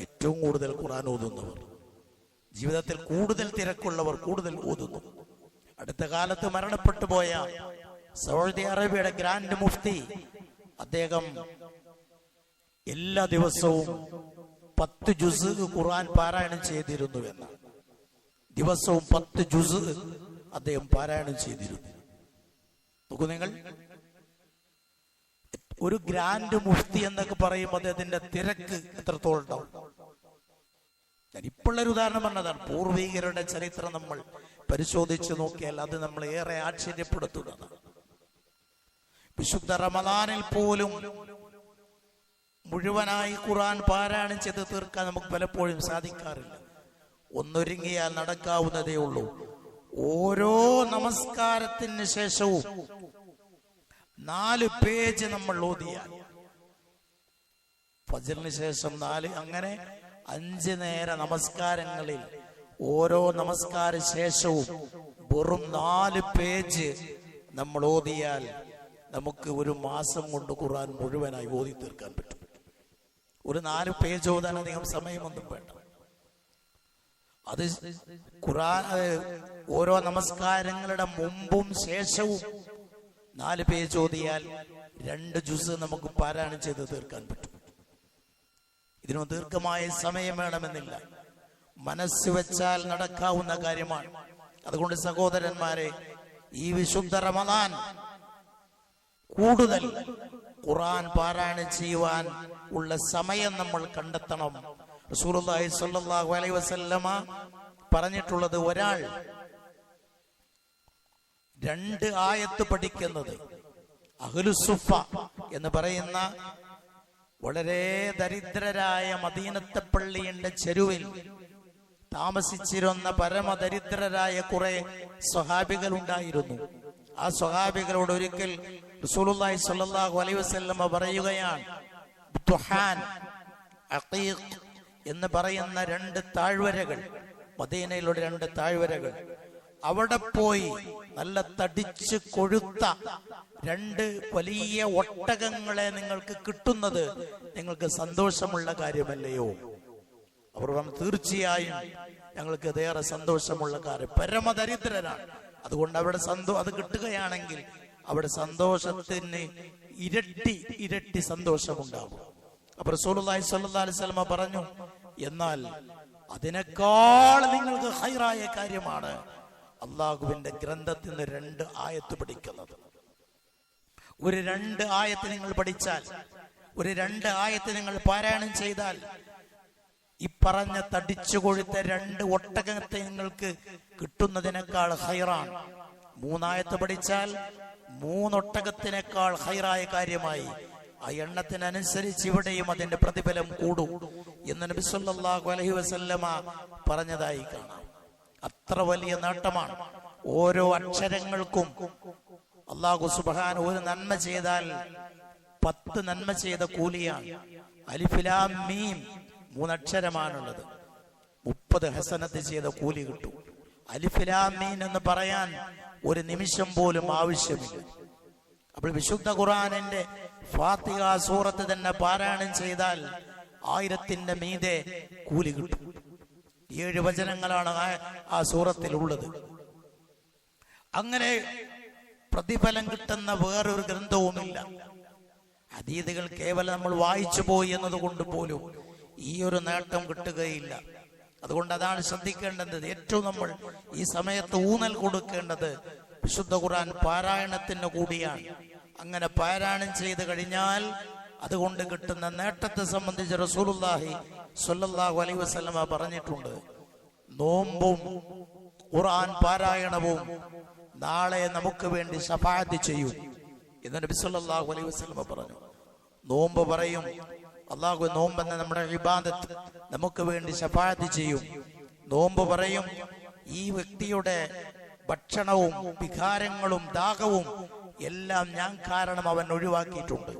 S1: ഏറ്റവും കൂടുതൽ ഖുർആൻ ഓതുന്നവർ. ജീവിതത്തിൽ കൂടുതൽ തിരക്കുള്ളവർ കൂടുതൽ ഓതുന്നു. അടുത്ത കാലത്ത് മരണപ്പെട്ടു പോയ സൗദി അറേബ്യയുടെ ഗ്രാൻഡ് മുഫ്തി, അദ്ദേഹം എല്ലാ ദിവസവും 10 ജുസ് ഖുർആൻ പാരായണം ചെയ്തിരുന്നു എന്ന്. ദിവസവും 10 ജുസ് അദ്ദേഹം പാരായണം ചെയ്തിരുന്നു. നോക്കൂ നിങ്ങൾ, ഒരു ഗ്രാൻഡ് മുഫ്തി എന്നൊക്കെ പറയുമ്പോൾ അദ്ദേഹത്തിന്റെ തിരക്ക് എത്രത്തോളം ഉണ്ടാവും. ഞാൻ ഇപ്പോഴൊരു ഉദാഹരണം പറഞ്ഞതാണ്. പൂർവികരുടെ ചരിത്രം നമ്മൾ പരിശോധിച്ച് നോക്കിയാൽ അത് നമ്മൾ ഏറെ ആശ്ചര്യപ്പെടുത്തുന്നതാണ്. വിശുദ്ധ റമദാനിൽ പോലും മുഴുവനായി ഖുർആൻ പാരായണം ചെയ്ത് തീർക്കാൻ നമുക്ക് പലപ്പോഴും സാധിക്കാറില്ല. ഒന്നൊരുങ്ങിയാൽ നടക്കാവുന്നതേ ഉള്ളൂ. ഓരോ നമസ്കാരത്തിന് ശേഷവും 4 പേജ് നമ്മൾ ഓതിയാൽ, ഫജ്റിന് ശേഷം 4, അങ്ങനെ 5 നേര നമസ്കാരങ്ങളിൽ ഓരോ നമസ്കാര ശേഷവും വെറും 4 പേജ് നമ്മൾ ഓതിയാൽ നമുക്ക് ഒരു മാസം കൊണ്ട് ഖുർആൻ മുഴുവനായി ഓതി തീർക്കാൻ പറ്റും. ഒരു 4 പേജ് ഓതാൻ അധികം സമയമൊന്നും വേണ്ട. അത് ഖുർആൻ ഓരോ നമസ്കാരങ്ങളുടെ മുമ്പും ശേഷവും 4 പേജ് ഓതിയാൽ 2 ജുസ് നമുക്ക് പാരായണം ചെയ്ത് തീർക്കാൻ പറ്റും. ഇതിന് ദീർഘമായ സമയം വേണമെന്നില്ല, മനസ്സ് വെച്ചാൽ നടക്കാവുന്ന കാര്യമാണ്. അതുകൊണ്ട് സഹോദരന്മാരെ, ഈ വിശുദ്ധ റമദാൻ കൂടുതൽ ഖുർആൻ പാരായണം ചെയ്യുവാൻ ഉള്ള സമയം നമ്മൾ കണ്ടെത്തണം. റസൂലുള്ളാഹി സ്വല്ലല്ലാഹു അലൈഹി വസല്ലമ പറഞ്ഞിട്ടുള്ളത്, ഒരാൾ 2 ആയത്ത് പഠിക്കുന്നത്, അഹ്ലുസുഫ എന്ന് പറയുന്ന വളരെ ദരിദ്രരായ മദീനത്തെ പള്ളിയുടെ ചെരുവിൽ താമസിച്ചിരുന്ന പരമദരിദ്രരായ കുറെ സ്വഹാബികൾ ഉണ്ടായിരുന്നു. ആ സ്വഹാബികളോട് ഒരിക്കൽ റസൂലുള്ളാഹി സ്വല്ലല്ലാഹു അലൈഹി വസല്ലമ പറയുകയാണ്, തുഹാൻ, അഖീഖ് എന്ന് പറയുന്ന 2 താഴ്വരകൾ, മദീനയിലുള്ള 2 താഴ്വരകൾ, അവിടെ പോയി നല്ല തടിച്ച് കൊഴുത്ത 2 വലിയ ഒട്ടകങ്ങളെ നിങ്ങൾക്ക് കിട്ടുന്നത് നിങ്ങൾക്ക് സന്തോഷമുള്ള കാര്യമല്ലയോ? അവർ പറഞ്ഞു, തീർച്ചയായും ഞങ്ങൾക്ക് അതേറെ സന്തോഷമുള്ള കാര്യം. പരമദരിദ്രരാണ്, അതുകൊണ്ട് അവിടെ അത് കിട്ടുകയാണെങ്കിൽ അവിടെ സന്തോഷത്തിന് ഇരട്ടി സന്തോഷമുണ്ടാകും. അപ്പൊ റസൂലുള്ളാഹി സ്വല്ലല്ലാഹു അലൈഹി വസല്ലമ പറഞ്ഞു, എന്നാൽ അതിനേക്കാൾ നിങ്ങൾക്ക് ഖൈറായ കാര്യമാണ് അള്ളാഹുവിന്റെ ഗ്രന്ഥത്തിൽ നിന്ന് 2 ആയത്ത് പഠിക്കുന്നത്. ഒരു 2 ആയത്ത് നിങ്ങൾ പഠിച്ചാൽ, ഒരു 2 ആയത്ത് നിങ്ങൾ പാരായണം ചെയ്താൽ, ഈ പറഞ്ഞ തടിച്ചു കൊഴുത്ത 2 ഒട്ടകത്തെ നിങ്ങൾക്ക് കിട്ടുന്നതിനേക്കാൾ ഖൈറാണ്. 3 ആയത്ത് പഠിച്ചാൽ 3 ഒട്ടകത്തിനേക്കാൾ ഖൈറായ കാര്യമായി. ആ എണ്ണത്തിനനുസരിച്ച് ഇവിടെയും അതിന്റെ പ്രതിഫലം കൂടും എന്ന് നബി സല്ലല്ലാഹു അലൈഹി വസല്ലമ പറഞ്ഞതായി കാണാം. അത്ര വലിയ നേട്ടമാണ്. ഓരോ അക്ഷരങ്ങൾക്കും അല്ലാഹു സുബ്ഹാനഹു ഒരു നന്മ ചെയ്താൽ 10 നന്മ ചെയ്ത കൂലിയാണ്. അലിഫ് ലാം മീം 3 അക്ഷരമാണുള്ളത്, 30 ഹസനത്ത് ചെയ്ത കൂലി കിട്ടും. അലിഫ് ലാം മീം എന്ന് പറയാൻ ഒരു നിമിഷം പോലും ആവശ്യമില്ല. അപ്പോൾ വിശുദ്ധ ഖുർആനിന്റെ ഫാത്തിഹ സൂറത്ത് തന്നെ പാരായണം ചെയ്താൽ 1000ന്റെ മീതെ കൂലി കിട്ടും. 7 വചനങ്ങളാണ് ആ സൂറത്തിൽ ഉള്ളത്. അങ്ങനെ പ്രതിഫലം കിട്ടുന്ന വേറൊരു ഗ്രന്ഥവുമില്ല. ഹദീസുകൾ കേവലം നമ്മൾ വായിച്ചു പോയി എന്നതുകൊണ്ട് പോലും ഈ ഒരു നേട്ടം കിട്ടുകയില്ല. അതുകൊണ്ട് അതാണ് ശ്രദ്ധിക്കേണ്ടത്. ഏറ്റവും നമ്മൾ ഈ സമയത്ത് ഊന്നൽ കൊടുക്കേണ്ടത് വിശുദ്ധ ഖുർആൻ പാരായണത്തിന് കൂടിയാണ്. അങ്ങനെ പാരായണം ചെയ്ത് കഴിഞ്ഞാൽ അതുകൊണ്ട് കിട്ടുന്ന നേട്ടത്തെ സംബന്ധിച്ച് റസൂലുള്ളാഹി സ്വല്ലല്ലാഹു അലൈഹി വസല്ലമ പറഞ്ഞിട്ടുണ്ട്, നോമ്പും ഖുർആൻ പാരായണവും നാളെ നമുക്ക് വേണ്ടി ശഫാഅത്ത് ചെയ്യും എന്ന് നബി സല്ലല്ലാഹു അലൈഹി വസല്ലമ പറഞ്ഞു. നോമ്പ് പറയും, അല്ലാഹു നോമ്പെന്ന നമ്മുടെ ഇബാദത്ത് നമുക്ക് വേണ്ടി ശഫാഅത്ത് ചെയ്യും. നോമ്പ് പറയും, ഈ വ്യക്തിയുടെ ഭക്ഷണവും വികാരങ്ങളും ദാഹവും എല്ലാം ഞാൻ കാരണം അവൻ ഒഴിവാക്കിയിട്ടുണ്ട്.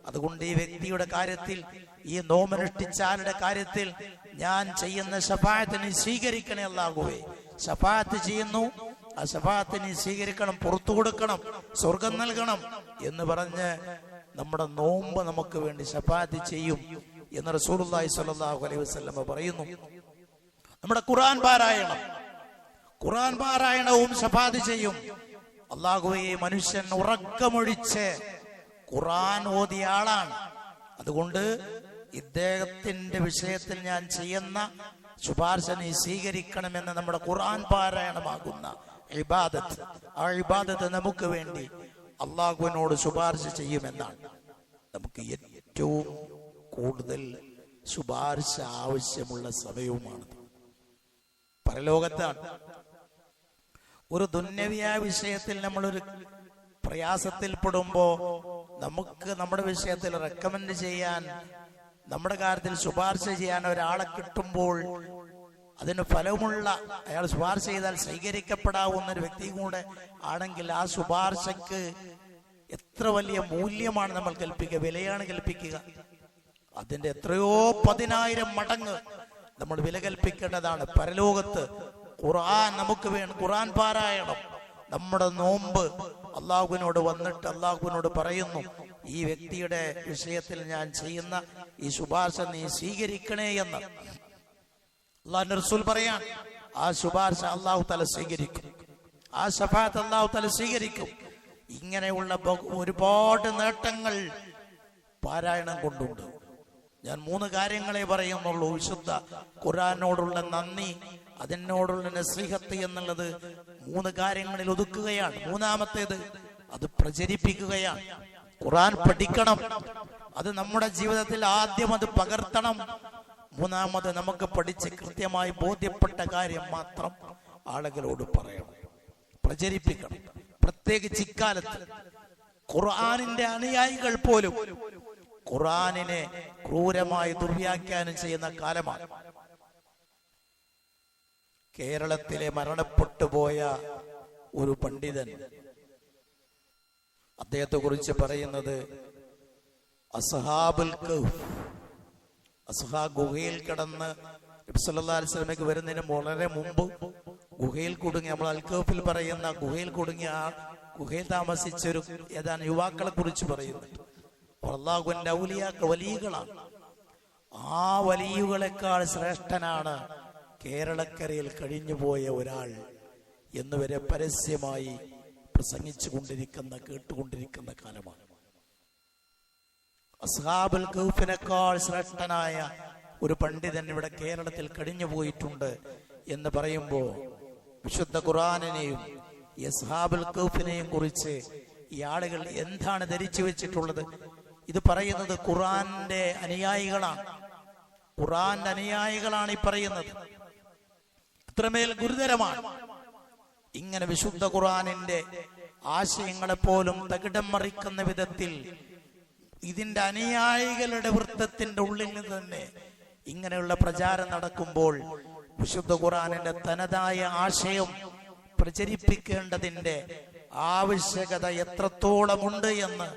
S1: അതുകൊണ്ട് ഈ വ്യക്തിയുടെ കാര്യത്തിൽ, ഈ നോമ്പനുഷ്ഠിച്ച ആളുടെ കാര്യത്തിൽ ഞാൻ ചെയ്യുന്ന ശഫാഅത്തിനെ സ്വീകരിക്കണേ അല്ലാഹുവേ. ശഫാഅത്ത് ചെയ്യുന്നു, ആ ശഫാഅത്തിനെ സ്വീകരിക്കണം, പുറത്തു കൊടുക്കണം, സ്വർഗം നൽകണം എന്ന് പറഞ്ഞ് നമ്മുടെ നോമ്പ് നമുക്ക് വേണ്ടി ശഫാഅത്ത് ചെയ്യും എന്ന് റസൂലുള്ളാഹി സ്വല്ലല്ലാഹു അലൈഹി വസല്ലമ പറയുന്നു. നമ്മുടെ ഖുർആൻ പാരായണവും ശഫാഅത്ത് ചെയ്യും. അല്ലാഹുവേ, മനുഷ്യൻ ഉറക്കമൊഴിച്ച് ഖുർആൻ ഓതിയ ആളാണ്. അതുകൊണ്ട് ഇദ്ദേഹത്തിന്റെ വിഷയത്തിൽ ഞാൻ ചെയ്യുന്ന ശുപാർശ നീ സ്വീകരിക്കണമെന്ന് നമ്മുടെ ഖുർആൻ പാരായണമാകുന്ന ഇബാദത്ത്, ആ ഇബാദത്ത് നമുക്ക് വേണ്ടി അള്ളാഹുവിനോട് ശുപാർശ ചെയ്യുമെന്നാണ്. നമുക്ക് ഏറ്റവും കൂടുതൽ ശുപാർശ ആവശ്യമുള്ള സമയവുമാണ് പരലോകത്താണ്. ഒരു ദുന്യവിയായ വിഷയത്തിൽ നമ്മളൊരു പ്രയാസത്തിൽപ്പെടുമ്പോ നമുക്ക് നമ്മുടെ വിഷയത്തിൽ റെക്കമെൻഡ് ചെയ്യാൻ, നമ്മുടെ കാര്യത്തിൽ ശുപാർശ ചെയ്യാൻ ഒരാളെ കിട്ടുമ്പോൾ അതിന് ഫലമുള്ള, അയാൾ ശുപാർശ ചെയ്താൽ സ്വീകരിക്കപ്പെടാവുന്ന ഒരു വ്യക്തി കൂടെ ആണെങ്കിൽ ആ ശുപാർശക്ക് എത്ര വലിയ മൂല്യമാണ് നമ്മൾ കൽപ്പിക്കുക, വിലയാണ് കൽപ്പിക്കുക. അതിന്റെ എത്രയോ 10,000 മടങ്ങ് നമ്മൾ വില കൽപ്പിക്കേണ്ടതാണ്. പരലോകത്ത് ഖുർആൻ നമുക്ക് വേണം, ഖുർആൻ പാരായണം, നമ്മുടെ നോമ്പ് അള്ളാഹുവിനോട് വന്നിട്ട് അള്ളാഹുവിനോട് പറയുന്നു, ഈ വ്യക്തിയുടെ വിഷയത്തിൽ ഞാൻ ചെയ്യുന്ന ഈ ശുപാർശ നീ സ്വീകരിക്കണേ എന്ന് അള്ളാഹുവിന്റെ റസൂൽ പറയാൻ. ആ ശുപാർശ അള്ളാഹു തആല സ്വീകരിക്കും, ആ ശഫാഅത്ത് അള്ളാഹു തആല സ്വീകരിക്കും. ഇങ്ങനെയുള്ള ഒരുപാട് നേട്ടങ്ങൾ പാരായണം കൊണ്ടുണ്ട്. ഞാൻ 3 കാര്യങ്ങളെ പറയുന്നുള്ളൂ. വിശുദ്ധ ഖുർആനോടുള്ള നന്ദി, അതിനോടുള്ള നസീഹത്ത് എന്നുള്ളത് 3 കാര്യങ്ങളിൽ ഒതുക്കുകയാണ്. മൂന്നാമത്തേത് അത് പ്രചരിപ്പിക്കുകയാണ്. ഖുർആൻ പഠിക്കണം, അത് നമ്മുടെ ജീവിതത്തിൽ ആദ്യം അത് പകർത്തണം. മൂന്നാമത് നമുക്ക് പഠിച്ച് കൃത്യമായി ബോധ്യപ്പെട്ട കാര്യം മാത്രം ആളുകളോട് പറയണം, പ്രചരിപ്പിക്കണം. പ്രത്യേകിച്ച് ഇക്കാലത്ത് ഖുർആനിന്റെ അനുയായികൾ പോലും ഖുർആനിനെ ക്രൂരമായി ദുർവ്യാഖ്യാനം ചെയ്യുന്ന കാലമാണ്. കേരളത്തിലെ മരണപ്പെട്ടുപോയ ഒരു പണ്ഡിതൻ, അദ്ദേഹത്തെ കുറിച്ച് പറയുന്നത് അസ്ഹാബുൽ കഹ്ഫ്, ഗുഹയിൽ കിടന്ന് നബി സല്ലല്ലാഹു അലൈഹി വസല്ലമയ്ക്ക് വരുന്നതിന് വളരെ മുമ്പ് ഗുഹയിൽ കുടുങ്ങി, നമ്മൾ അൽ കഹ്ഫിൽ പറയുന്ന ഗുഹയിൽ കുടുങ്ങിയ ആ ഗുഹയിൽ താമസിച്ചൊരു ഏതാനും യുവാക്കളെ കുറിച്ച് പറയുന്നുണ്ട്. അല്ലാഹുവിന്റെ ഔലിയാക്കൾ വലിയകളാണ്. ആ വലിയകളെക്കാൾ ശ്രേഷ്ഠനാണ് കേരളക്കരയിൽ കഴിഞ്ഞുപോയ ഒരാൾ എന്നുവരെ പരസ്യമായി പ്രസംഗിച്ചു കൊണ്ടിരിക്കുന്ന കേട്ടുകൊണ്ടിരിക്കുന്ന കാലമാണ്. അസ്ഹാബുൽ കഹ്ഫിനേക്കാൾ ശ്രേഷ്ഠനായ ഒരു പണ്ഡിതൻ ഇവിടെ കേരളത്തിൽ കഴിഞ്ഞു പോയിട്ടുണ്ട് എന്ന് പറയുമ്പോൾ വിശുദ്ധ ഖുർആനിനെയും അസ്ഹാബുൽ കഹ്ഫിനെയും കുറിച്ച് ഈ ആളുകൾ എന്താണ് ധരിച്ചു വെച്ചിട്ടുള്ളത്? ഇത് പറയുന്നത് ഖുർആന്റെ അനുയായികളാണ്. ഖുർആന്റെ അനുയായികളാണ് ഈ പറയുന്നത്. ഇത്രമേൽ ഗുരുതരമാണ്. ഇങ്ങനെ വിശുദ്ധ ഖുർആനിന്റെ ആശയങ്ങളെപ്പോലും തകിടം മറിക്കുന്ന വിധത്തിൽ ഇതിന്റെ അനുയായികളുടെ വൃത്തത്തിന്റെ ഉള്ളിൽ നിന്ന് തന്നെ ഇങ്ങനെയുള്ള പ്രചാരം നടക്കുമ്പോൾ വിശുദ്ധ ഖുർആനിന്റെ തനതായ ആശയം പ്രചരിപ്പിക്കേണ്ടതിന്റെ ആവശ്യകത എത്രത്തോളമുണ്ട് എന്ന്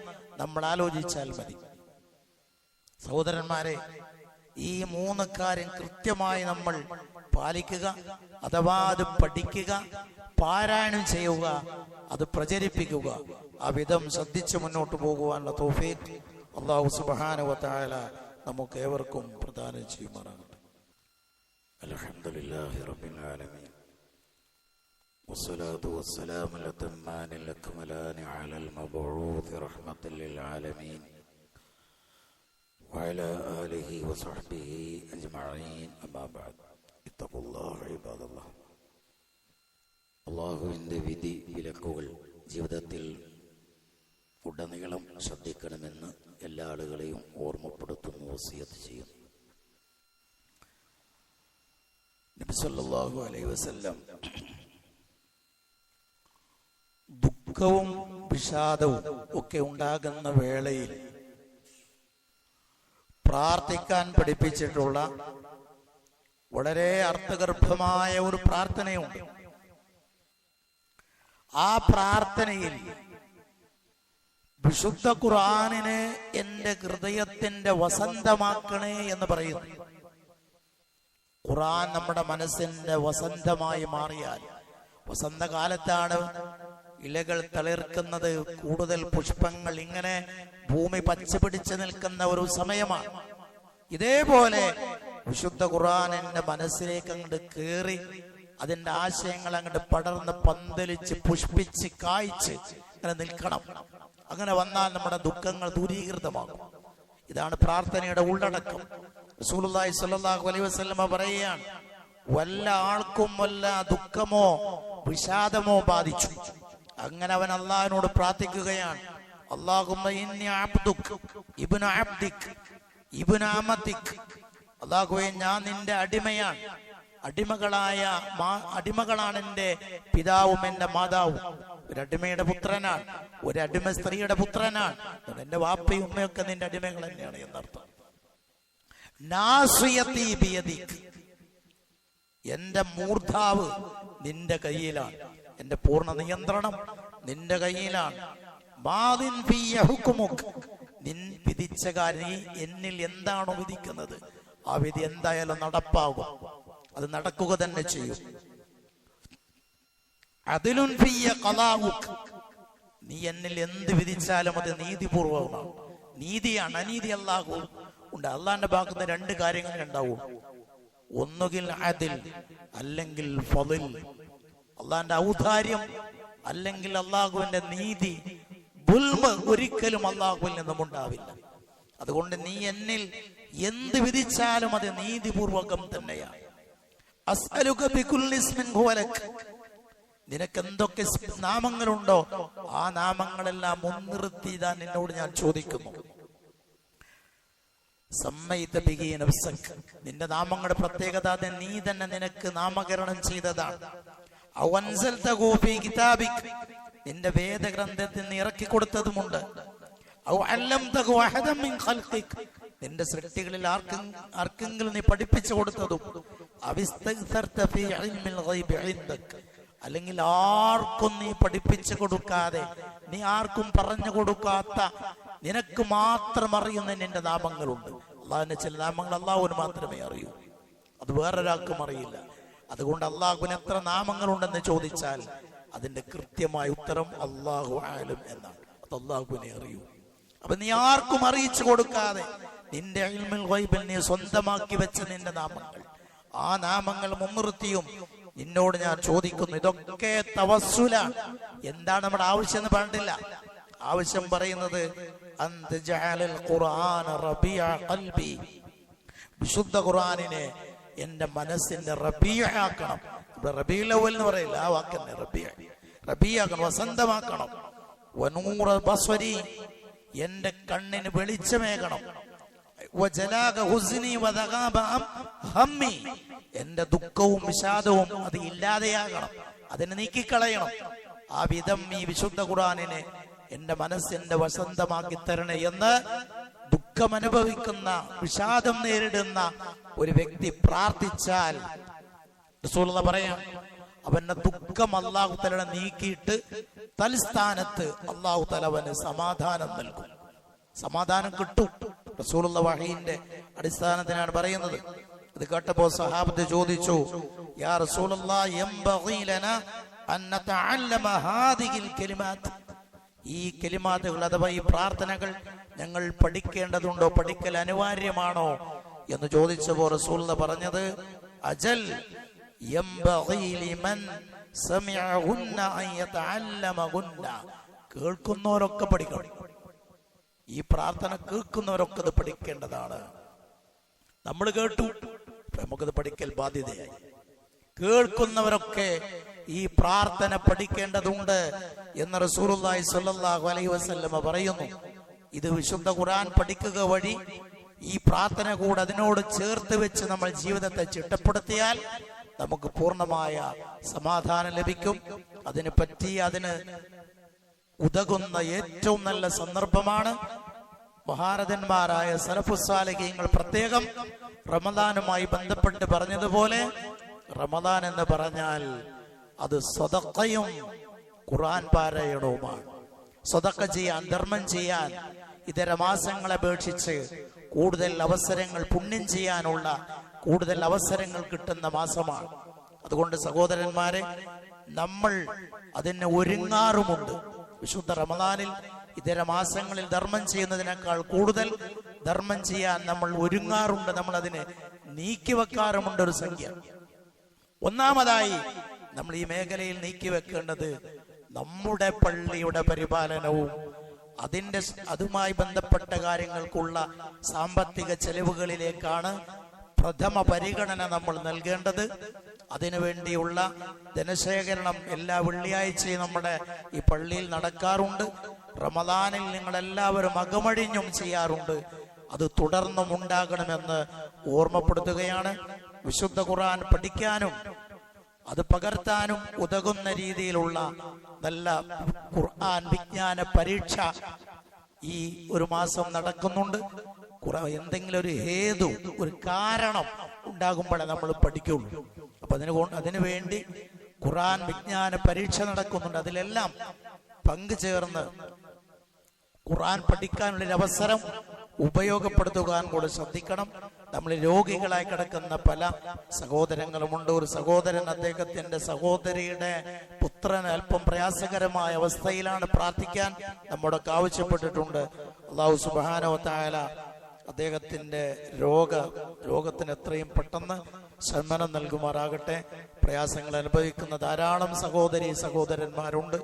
S1: നമ്മൾ ആലോചിച്ചാൽ മതി. സഹോദരന്മാരെ, ഈ 3 കാര്യം കൃത്യമായി നമ്മൾ പാലിക്കുക, അഥവാ അത് പഠിക്കുക, പാരായണം ചെയ്യുക, അത് പ്രചരിപ്പിക്കുക. ആ വിധം ശ്രദ്ധിച്ച് മുന്നോട്ട് പോകുവാനുള്ള തൗഫീഖ് അല്ലാഹു സുബ്ഹാനഹു വ തആല നമുക്ക് ഏവർക്കും പ്രദാനം ചെയ്യുമാറാകട്ടെ. അൽഹംദുലില്ലാഹി റബ്ബിൽ ആലമീൻ വസ്സലാത്തു വസ്സലാമു അലൽ അക്മലാനി അലൽ മബ്ഊസ് റഹ്മത്തൽ ലിൽ ആലമീൻ വഅലാ ആലിഹി വസഹ്ബിഹി അജ്മഈൻ. അമ്മാ ബഅദ്. ഇത്തഖുല്ലാഹ ഇബാദല്ലാഹ്. അല്ലാഹുവിന്റെ വിധി വിലക്കുകൾ ജീവിതത്തിൽ ഉടനീളം ശ്രദ്ധിക്കണമെന്ന് എല്ലാ ആളുകളെയും ഓർമ്മപ്പെടുത്തുന്നു, വസിയത്ത് ചെയ്യുന്നു. നബി സല്ലല്ലാഹു അലൈഹി വസല്ലം ദുഃഖവും വിഷാദവും ഒക്കെ ഉണ്ടാകുന്ന വേളയിൽ പ്രാർത്ഥിക്കാൻ പഠിപ്പിച്ചിട്ടുള്ള വളരെ അർത്ഥഗർഭമായ ഒരു പ്രാർത്ഥനയുണ്ട്. ആ പ്രാർത്ഥനയിൽ വിശുദ്ധ ഖുർആനിനെ എന്റെ ഹൃദയത്തിന്റെ വസന്തമാക്കണേ എന്ന് പറയുന്നു. ഖുർആൻ നമ്മുടെ മനസ്സിന്റെ വസന്തമായി മാറിയാൽ, വസന്തകാലത്താണ് ഇലകൾ തളിർക്കുന്നത്, കൂടുതൽ പുഷ്പങ്ങൾ, ഇങ്ങനെ ഭൂമി പച്ചപിടിച്ച് നിൽക്കുന്ന ഒരു സമയമാണ്. ഇതേപോലെ വിശുദ്ധ ഖുർആൻ എന്റെ മനസ്സിലേക്ക് അങ്ങോട്ട് കേറി അതിന്റെ ആശയങ്ങൾ അങ്ങോട്ട് പടർന്ന് പന്തലിച്ച് പുഷ്പിച്ച് കായ്ച്ച് അങ്ങനെ നിൽക്കണം. അങ്ങനെ വന്നാൽ നമ്മുടെ ദുഃഖങ്ങൾ ദൂരീകൃതമാകും. ഇതാണ് പ്രാർത്ഥനയുടെ ഉള്ളടക്കം. റസൂലുള്ളാഹി സ്വല്ലല്ലാഹു അലൈഹി വസല്ലമ പറയുകയാണ്, വല്ല ആൾക്കും വല്ല ദുഃഖമോ വിഷാദമോ ബാധിച്ചു, അങ്ങനെ അവൻ അള്ളാഹിനോട് പ്രാർത്ഥിക്കുകയാണ്, അല്ലാഹുമ്മ ഇന്നി അബ്ദുക ഇബ്നു അബ്ദിക ഇബ്നു അമതിക, അല്ലാഹുവേ ഞാൻ നിന്റെ അടിമയാണ്, അടിമകളാണ് എന്റെ പിതാവും എന്റെ മാതാവും. ഒരടിമയുടെ പുത്രനാണ്, ഒരടിമ സ്ത്രീയുടെ പുത്രനാണ്. എന്റെ വാപ്പയും ഉമ്മയൊക്കെ നിന്റെ അടിമകൾ തന്നെയാണ് എന്നർത്ഥം. നാസിയതി ബിയദിക്, എന്റെ മൂർധാവ് നിന്റെ കയ്യിലാണ്, എന്റെ പൂർണ്ണ നിയന്ത്രണം നിന്റെ കയ്യിലാണ്. മാദിൻ ഫിയ ഹുക്മുക്, നിൻ വിധിച്ച കാര്യം എന്നിൽ എന്താണോ വിധിക്കുന്നത് ആ വിധി എന്തായാലും നടപ്പാകും, അത് നടക്കുക തന്നെ ചെയ്യും. അദ്ലുൻ ഫിയ ഖലാഉക്, നീ എന്നിൽ എന്ത് വിധിച്ചാലും അത് നീതിപൂർവമാണ്, നീതിയാണ്. അനീതി അല്ലാഹു ഉണ്ട്. അള്ളാന്റെ ഭാഗത്ത് 2 കാര്യങ്ങൾ ഉണ്ടാവും, ഒന്നുകിൽ അദിൽ അല്ലെങ്കിൽ ഫളിൽ, അള്ളാന്റെ ഔദാര്യം അല്ലെങ്കിൽ അള്ളാഹുവിന്റെ നീതി. ദുൽമ് ഒരിക്കലും അള്ളാഹുവിൽ നിന്നും ഉണ്ടാവില്ല. അതുകൊണ്ട് നീ എന്നിൽ എന്ത് വിധിച്ചാലും അത് നീതിപൂർവകം തന്നെയാണ്. അസ്അലുക ബികുല്ലി ഇസ്മിൻ ഹുവ ലക്, നിനക്ക് എന്തൊക്കെ നാമങ്ങളുണ്ടോ ആ നാമങ്ങളെല്ലാം മുൻനിർത്തി ഇതാ നിന്നോട് ഞാൻ ചോദിക്കുന്നു. നിന്റെ നാമങ്ങളുടെ പ്രത്യേകത നീ തന്നെ നിനക്ക് നാമകരണം ചെയ്തതാണ്. നിന്റെ വേദഗ്രന്ഥത്തിൽ നീ ഇറക്കി കൊടുത്തതുമുണ്ട്. നിന്റെ സൃഷ്ടികളിൽ ആർക്കെങ്കിലും നീ പഠിപ്പിച്ചു കൊടുത്തതും, അല്ലെങ്കിൽ ആർക്കും നീ പഠിപ്പിച്ചു കൊടുക്കാതെ, നീ ആർക്കും പറഞ്ഞു കൊടുക്കാത്ത, നിനക്ക് മാത്രം അറിയുന്ന നിന്റെ നാമങ്ങളുണ്ട്. അള്ളാഹുവിന്റെ ചില നാമങ്ങൾ അള്ളാഹുവിന് മാത്രമേ അറിയൂ, അത് വേറൊരാൾക്കും അറിയില്ല. അതുകൊണ്ട് അള്ളാഹുവിന് എത്ര നാമങ്ങളുണ്ടെന്ന് ചോദിച്ചാൽ അതിന്റെ കൃത്യമായ ഉത്തരം അള്ളാഹു ആലം എന്നാണ്. അത് അള്ളാഹുവിനെ അറിയൂ. അപ്പൊ നീ ആർക്കും അറിയിച്ചു കൊടുക്കാതെ നിന്റെ ഇൽമുൽ ഗൈബിൽ നീ സ്വന്തമാക്കി വെച്ച നിന്റെ നാമങ്ങൾ, ആ നാമങ്ങൾ മുൻനിർത്തിയും നിന്നോട് ഞാൻ ചോദിക്കുന്നു. ഇതൊക്കെ തവസ്സുലാണ്. എന്താണ് നമ്മുടെ ആവശ്യം എന്ന് പറഞ്ഞിട്ടില്ല. ആവശ്യം പറയുന്നത് വിശുദ്ധ ഖുർആനിനെ എന്റെ മനസ്സിന്റെ റബീഅ ആക്കണം. റബീഉൽ അവ്വൽ എന്ന് പറയില്ല, ആ വാക്കന്നെ റബീഅ ആക്കണം, വസന്തമാക്കണം. വനൂറ ബസ്വരി, എന്റെ കണ്ണിന് വെളിച്ചമേകണം. എന്റെ ദുഃഖവും വിഷാദവും അത് ഇല്ലാതെയാകണം, അതിനെ നീക്കിക്കളയണം. ആ വിധം ഈ വിശുദ്ധ ഖുർആനിനെ എന്റെ മനസ്സിന്റെ വസന്തമാക്കി തരണേ എന്ന് ദുഃഖമനുഭവിക്കുന്ന, വിഷാദം നേരിടുന്ന ഒരു വ്യക്തി പ്രാർത്ഥിച്ചാൽ റസൂലുള്ളാഹി പറയാം, അവന്റെ ദുഃഖം അല്ലാഹു തആല നീക്കിയിട്ട് തൽസ്ഥാനത്ത് അല്ലാഹു തആല അവന് സമാധാനം നൽകും. സമാധാനം കിട്ടും. റസൂലുള്ളാഹി വഹീന്റെ അടിസ്ഥാനത്തിനാണ് പറയുന്നത്. ഇത് കേട്ടപ്പോൾ സഹാബത്ത് ചോദിച്ചു, യാ റസൂലല്ലാഹ് യംബഗി ലനാ അൻ നതഅല്ലമ ഹാദിഹിൽ കലിമാത്ത്, ഈ കലിമാത്തുകൾ അഥവാ ഈ പ്രാർത്ഥനകൾ ഞങ്ങൾ പഠിക്കേണ്ടതുണ്ടോ, പഠിക്കൽ അനിവാര്യമാണോ എന്ന് ചോദിച്ചപ്പോൾ റസൂലുള്ളാഹി പറഞ്ഞത്, അജൽ യംബഗി ലിമൻ സമിഅഹുന്ന അൻ യതഅല്ലമഹുന്ന, കേൾക്കുന്നവരൊക്കെ പഠിക്കണം. ഈ പ്രാർത്ഥന കേൾക്കുന്നവരൊക്കെ ഇത് പഠിക്കേണ്ടതാണ്. നമ്മൾ കേട്ടു, നമുക്കത് പഠിക്കൽ ബാധ്യതയായി. കേൾക്കുന്നവരൊക്കെ ഈ പ്രാർത്ഥന പഠിക്കേണ്ടതുണ്ട് എന്ന് റസൂലുള്ളാഹി സ്വല്ലല്ലാഹു അലൈഹി വസല്ലമ പറയുന്നു. ഇത് വിശുദ്ധ ഖുർആൻ പഠിക്കുക വഴി ഈ പ്രാർത്ഥന കൂടെ അതിനോട് ചേർത്ത് വെച്ച് നമ്മൾ ജീവിതത്തെ ചിട്ടപ്പെടുത്തിയാൽ നമുക്ക് പൂർണ്ണമായ സമാധാനം ലഭിക്കും. അതിന് ഉതകുന്ന ഏറ്റവും നല്ല സന്ദർഭമാണ് മഹാരഥന്മാരായ സലഫുസ്സാലിഹീങ്ങൾ പ്രത്യേകം റമദാനുമായി ബന്ധപ്പെട്ട് പറഞ്ഞതുപോലെ, റമദാൻ എന്ന് പറഞ്ഞാൽ അത് സ്വതക്കയും ഖുർആൻ പാരായണവുമാണ്. സ്വതക്ക ചെയ്യാൻ, ധർമ്മം ചെയ്യാൻ ഇതര മാസങ്ങളെ അപേക്ഷിച്ച് കൂടുതൽ അവസരങ്ങൾ, പുണ്യം ചെയ്യാനുള്ള കൂടുതൽ അവസരങ്ങൾ കിട്ടുന്ന മാസമാണ്. അതുകൊണ്ട് സഹോദരന്മാരെ, നമ്മൾ അതിന് ഒരുങ്ങാറുമുണ്ട്. വിശുദ്ധ റമദാനിൽ ഇതര മാസങ്ങളിൽ ധർമ്മം ചെയ്യുന്നതിനേക്കാൾ കൂടുതൽ ധർമ്മം ചെയ്യാൻ നമ്മൾ ഒരുങ്ങാറുണ്ട്. നമ്മൾ അതിനെ നീക്കിവെക്കാറുമുണ്ട് ഒരു സംഖ്യ. ഒന്നാമതായി നമ്മൾ ഈ മേഖലയിൽ നീക്കിവെക്കേണ്ടത് നമ്മുടെ പള്ളിയുടെ പരിപാലനവും അതുമായി ബന്ധപ്പെട്ട കാര്യങ്ങൾക്കുള്ള സാമ്പത്തിക ചെലവുകളിലേക്കാണ് പ്രഥമ പരിഗണന നമ്മൾ നൽകേണ്ടത്. അതിനുവേണ്ടിയുള്ള ധനശേഖരണം എല്ലാ വെള്ളിയാഴ്ചയും നമ്മുടെ ഈ പള്ളിയിൽ നടക്കാറുണ്ട്. റമദാനിൽ നിങ്ങളെല്ലാവരും അകമഴിഞ്ഞും ചെയ്യാറുണ്ട്. അത് തുടർന്നും ഉണ്ടാകണമെന്ന് ഓർമ്മപ്പെടുത്തുകയാണ്. വിശുദ്ധ ഖുർആൻ പഠിക്കാനും അത് പകർത്താനും ഉതകുന്ന രീതിയിലുള്ള നല്ല ഖുർആൻ വിജ്ഞാന പരീക്ഷ ഈ ഒരു മാസം നടക്കുന്നുണ്ട്. എന്തെങ്കിലും ഒരു ഹേതു, ഒരു കാരണം ഉണ്ടാകുമ്പോഴേ നമ്മൾ പഠിക്കുള്ളൂ. അപ്പൊ അതിനു വേണ്ടി ഖുർആൻ വിജ്ഞാന പരീക്ഷ നടക്കുന്നുണ്ട്. അതിലെല്ലാം പങ്കുചേർന്ന് ഖുർആൻ പഠിക്കാനുള്ളൊരു അവസരം ഉപയോഗപ്പെടുത്തുവാൻ കൂടെ ശ്രദ്ധിക്കണം. നമ്മൾ രോഗികളായി കിടക്കുന്ന പല സഹോദരങ്ങളുമുണ്ട്. ഒരു സഹോദരൻ അദ്ദേഹത്തിന്റെ സഹോദരിയുടെ പുത്രന് അല്പം പ്രയാസകരമായ അവസ്ഥയിലാണ്, പ്രാർത്ഥിക്കാൻ നമ്മോടൊക്കെ ആവശ്യപ്പെട്ടിട്ടുണ്ട്. അല്ലാഹു സുബ്ഹാനഹു വ തആല അദ്ദേഹത്തിന്റെ രോഗത്തിന് എത്രയും പെട്ടെന്ന് ശമനം നൽകുമാറാകട്ടെ. പ്രയാസങ്ങൾ അനുഭവിക്കുന്ന ധാരാളം സഹോദരന്മാരുണ്ട്.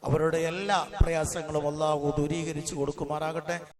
S1: അവരുടെ എല്ലാ പ്രയാസങ്ങളും അല്ലാഹു ദൂരീകരിച്ചു കൊടുക്കുമാറാകട്ടെ.